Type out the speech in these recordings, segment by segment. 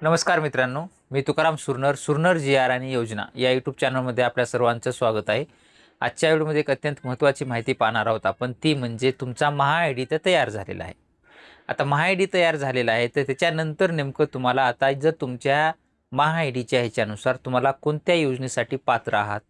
नमस्कार मित्रांनो, मी तुकाराम सुरनर जी आर आणि योजना या यूट्यूब चॅनलमध्ये आपल्या सर्वांचं स्वागत आहे. आजच्या व्हिडिओमध्ये एक अत्यंत महत्त्वाची माहिती पाहणार आहोत आपण, ती म्हणजे तुमचा महा आय डी तर तयार झालेला आहे. आता महा आय डी तयार झालेला आहे, तर त्याच्यानंतर नेमकं तुम्हाला आता जर तुमच्या महा आय डीच्या ह्याच्यानुसार तुम्हाला कोणत्या योजनेसाठी पात्र आहात,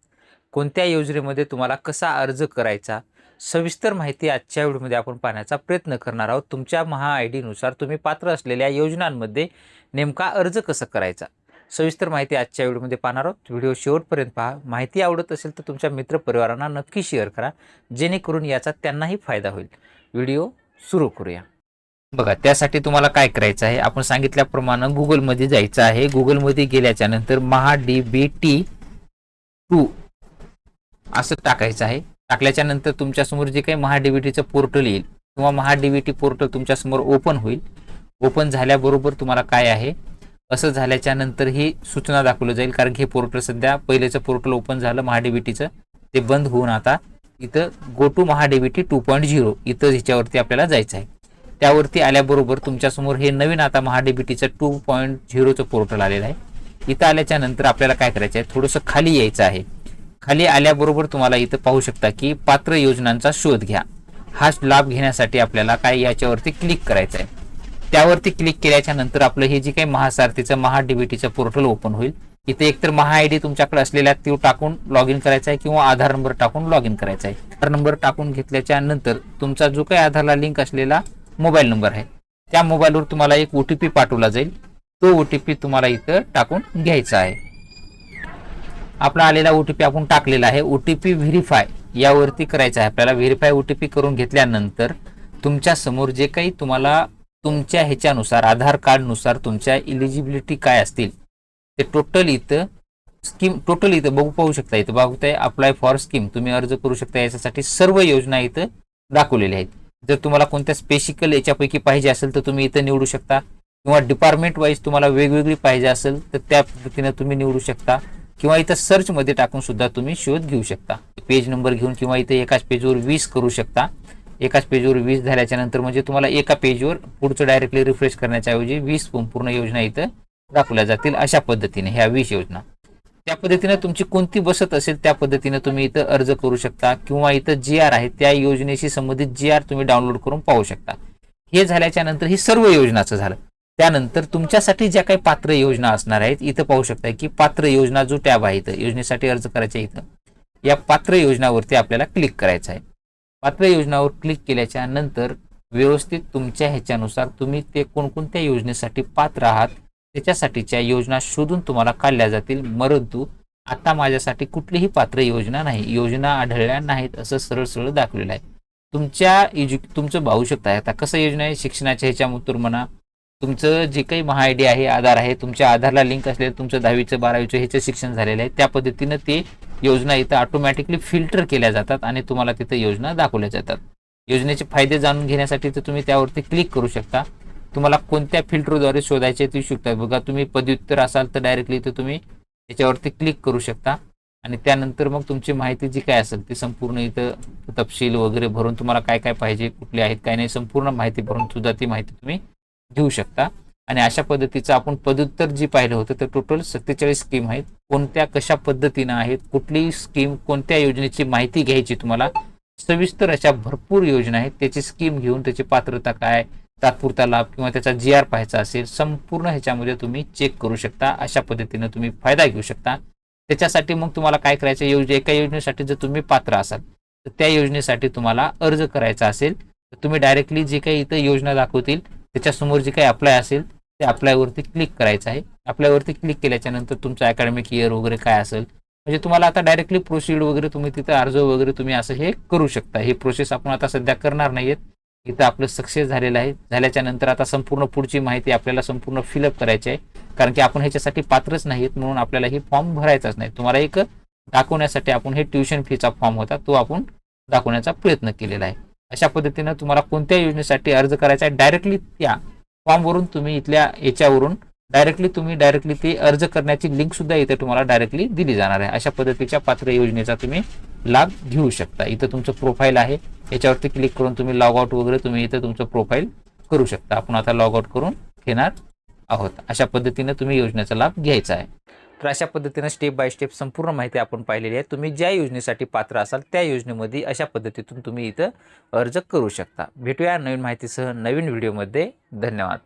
कोणत्या योजनेमध्ये तुम्हाला कसा अर्ज करायचा, सविस्तर माहिती आजच्या व्हिडिओमध्ये आपण पाहण्याचा प्रयत्न करणार आहोत. तुमच्या महा आय डीनुसार तुम्ही पात्र असलेल्या योजनांमध्ये नेमका अर्ज कसा करायचा, सविस्तर माहिती आजच्या व्हिडिओमध्ये पाहणार आहोत. व्हिडिओ शेवटपर्यंत पहा. माहिती आवडत असेल तर तुमच्या मित्रपरिवारांना नक्की शेअर करा, जेणेकरून याचा त्यांनाही फायदा होईल. व्हिडिओ सुरू करूया. बघा, त्यासाठी तुम्हाला काय करायचं आहे, आपण सांगितल्याप्रमाणे गुगलमध्ये जायचं आहे. गुगलमध्ये गेल्याच्या नंतर MahaDBT2 असं टाकायचं आहे. टाकल्याच्या नंतर तुमच्यासमोर जे काही MahaDBTचं पोर्टल येईल किंवा MahaDBT पोर्टल तुमच्यासमोर ओपन होईल. ओपन झाल्याबरोबर तुम्हाला काय आहे, असं झाल्याच्या नंतर ही सूचना दाखवली जाईल, कारण हे पोर्टल सध्या पहिलेचं पोर्टल ओपन झालं MahaDBTचं, ते बंद होऊन आता इथं गो टू MahaDBT 2.0 इथं ह्याच्यावरती आपल्याला जायचं आहे. त्यावरती आल्याबरोबर तुमच्यासमोर हे नवीन आता MahaDBTचं 2.0चं पोर्टल आलेलं आहे. इथं आल्याच्या नंतर आपल्याला काय करायचं आहे, थोडंसं खाली यायचं आहे. खाली आल्याबरोबर तुम्हाला इथं पाहू शकता की पात्र योजनांचा शोध घ्या. हा लाभ घेण्यासाठी आपल्याला काय याच्यावरती क्लिक करायचं आहे. त्यावरती क्लिक केल्याच्या नंतर आपलं हे जे काही महासारथीचं MahaDBTचं पोर्टल ओपन होईल. इथे एकतर महा आय डी तुमच्याकडे असलेल्या तो टाकून लॉग इन करायचा आहे किंवा आधार नंबर टाकून लॉग इन करायचा आहे. आधार नंबर टाकून घेतल्याच्या नंतर तुमचा जो काही आधारला लिंक असलेला मोबाईल नंबर आहे, त्या मोबाईलवर तुम्हाला एक OTP पाठवला जाईल. तो OTP तुम्हाला इथं टाकून घ्यायचा आहे. आपला आलेला OTP आपण टाकलेला आहे. OTP व्हेरीफाय यावरती करायचा आहे आपल्याला. व्हेरीफाय OTP करून घेतल्यानंतर तुमच्या समोर जे काही तुम्हाला तुमच्या ह्याच्यानुसार आधार कार्डनुसार तुमच्या इलिजिबिलिटी काय असतील ते टोटल इथं बघू पाहू शकता. इथं बघताय अप्लाय फॉर स्कीम, तुम्ही अर्ज करू शकता. याच्यासाठी सर्व योजना इथं दाखवलेल्या आहेत. जर तुम्हाला कोणत्या स्पेसिकल याच्यापैकी पाहिजे असेल तर तुम्ही इथं निवडू शकता, किंवा डिपार्टमेंट वाईज तुम्हाला वेगवेगळी पाहिजे असेल तर त्या पद्धतीने तुम्ही निवडू शकता, किंवा इथं सर्चमध्ये टाकून सुद्धा तुम्ही शोध घेऊ शकता. पेज नंबर घेऊन किंवा इथं एकाच पेजवर 20 करू शकता. एकाच पेजवर 20 झाल्याच्या नंतर म्हणजे तुम्हाला एका पेजवर पुढचं डायरेक्टली रिफ्रेश करण्याच्या ऐवजी 20 संपूर्ण योजना इथं दाखवल्या जातील. अशा पद्धतीने ह्या 20 योजना त्या पद्धतीने तुमची कोणती बसत असेल त्या पद्धतीने तुम्ही इथं अर्ज करू शकता, किंवा इथं GR आहे त्या योजनेशी संबंधित GR तुम्ही डाउनलोड करून पाहू शकता. हे झाल्याच्या नंतर ही सर्व योजनाचं झालं. त्यानंतर तुमच्यासाठी ज्या काही पात्र योजना असणार आहेत इथं पाहू शकता की पात्र योजना जो टॅब आहे इथं योजनेसाठी अर्ज करायचा, इथं या पात्र योजनावरती आपल्याला क्लिक करायचं आहे. पात्र योजनावर क्लिक केल्याच्या नंतर व्यवस्थित तुमच्या ह्याच्यानुसार तुम्ही ते कोणकोणत्या योजनेसाठी पात्र आहात त्याच्यासाठीच्या योजना शोधून तुम्हाला काढल्या जातील. परंतु आता माझ्यासाठी कुठलीही पात्र योजना नाही, योजना आढळल्या नाहीत असं सरळ सरळ दाखवलेलं आहे. तुमचं पाहू शकता. आता कसं योजना आहे, शिक्षणाच्या ह्याच्यातून म्हणा, तुमचं जे काही महा आय डी आहे, आधार आहे, तुमच्या आधारला लिंक असलेलं तुमचं 10वीचं 12वीचं ह्याचं शिक्षण झालेलं आहे, त्या पद्धतीनं ते योजना इथं ऑटोमॅटिकली फिल्टर केल्या जातात आणि तुम्हाला तिथं योजना दाखवल्या जातात. योजनेचे फायदे जाणून घेण्यासाठी तर तुम्ही त्यावरती क्लिक करू शकता. तुम्हाला कोणत्या फिल्टरद्वारे शोधायचे ते शकता. बघा, तुम्ही पदव्युत्तर असाल तर डायरेक्टली इथं तुम्ही याच्यावरती क्लिक करू शकता आणि त्यानंतर मग तुमची माहिती जी काय असेल ती संपूर्ण इथं तपशील वगैरे भरून तुम्हाला काय काय पाहिजे, कुठले आहेत काय नाही, संपूर्ण माहिती भरून सुद्धा ती माहिती तुम्ही घेऊ शकता. आणि अशा पद्धतीचं आपण पदव्युत्तर जी पाहिलं होतं तर टोटल 47 स्कीम आहेत. कोणत्या कशा पद्धतीनं आहेत, कुठली स्कीम कोणत्या योजनेची माहिती घ्यायची, तुम्हाला सविस्तर अशा भरपूर योजना आहेत. त्याची स्कीम घेऊन त्याची पात्रता काय, तात्पुरता लाभ किंवा त्याचा GR पाहायचा असेल, संपूर्ण ह्याच्यामध्ये तुम्ही चेक करू शकता. अशा पद्धतीनं तुम्ही फायदा घेऊ शकता. त्याच्यासाठी मग तुम्हाला काय करायचं, एका योजनेसाठी जर तुम्ही पात्र असाल तर त्या योजनेसाठी तुम्हाला अर्ज करायचा असेल तर तुम्ही डायरेक्टली जे काही इथं योजना दाखवतील त्याच्यासमोर जे काही अप्लाय असेल ते अप्लायवरती क्लिक करायचं आहे. अप्लायवरती क्लिक केल्याच्या नंतर तुमचं अकॅडमिक इयर वगैरे काय असेल, म्हणजे तुम्हाला आता डायरेक्टली प्रोसीड वगैरे तुम्ही तिथं अर्ज वगैरे तुम्ही असं हे करू शकता. हे प्रोसेस आपण आता सध्या करणार नाहीयेत. इथं आपलं सक्सेस झालेलं आहे. झाल्याच्या नंतर आता संपूर्ण पुढची माहिती आपल्याला संपूर्ण फिलअप करायची आहे, कारण की आपण ह्याच्यासाठी पात्रच नाहीत म्हणून आपल्याला हे फॉर्म भरायचाच नाही. तुम्हाला एक दाखवण्यासाठी आपण हे ट्युशन फीचा फॉर्म होता तो आपण दाखवण्याचा प्रयत्न केलेला आहे. अशा पद्धतीनं तुम्हाला कोणत्या योजनेसाठी अर्ज करायचा आहे डायरेक्टली त्या फॉर्मवरून तुम्ही इथल्या याच्यावरून डायरेक्टली ते अर्ज करण्याची लिंक सुद्धा इथे तुम्हाला डायरेक्टली दिली जाणार आहे. अशा पद्धतीच्या पात्र योजनेचा तुम्ही लाभ घेऊ शकता. इथं तुमचं प्रोफाईल आहे, याच्यावरती क्लिक करून तुम्ही लॉग आउट वगैरे तुम्ही इथं तुमचं प्रोफाईल करू शकता. आपण आता लॉग आउट करून घेणार आहोत. अशा पद्धतीने तुम्ही योजनेचा लाभ घ्यायचा आहे. तर अशा पद्धतीने स्टेप बाय स्टेप संपूर्ण माहिती आपण पाहिलेली आहे. तुम्ही ज्या योजनेसाठी पात्र असाल त्या योजनेमध्ये अशा पद्धतीतून तुम्ही इथं अर्ज करू शकता. भेटूया नवीन माहितीसह नवीन व्हिडिओमध्ये. धन्यवाद.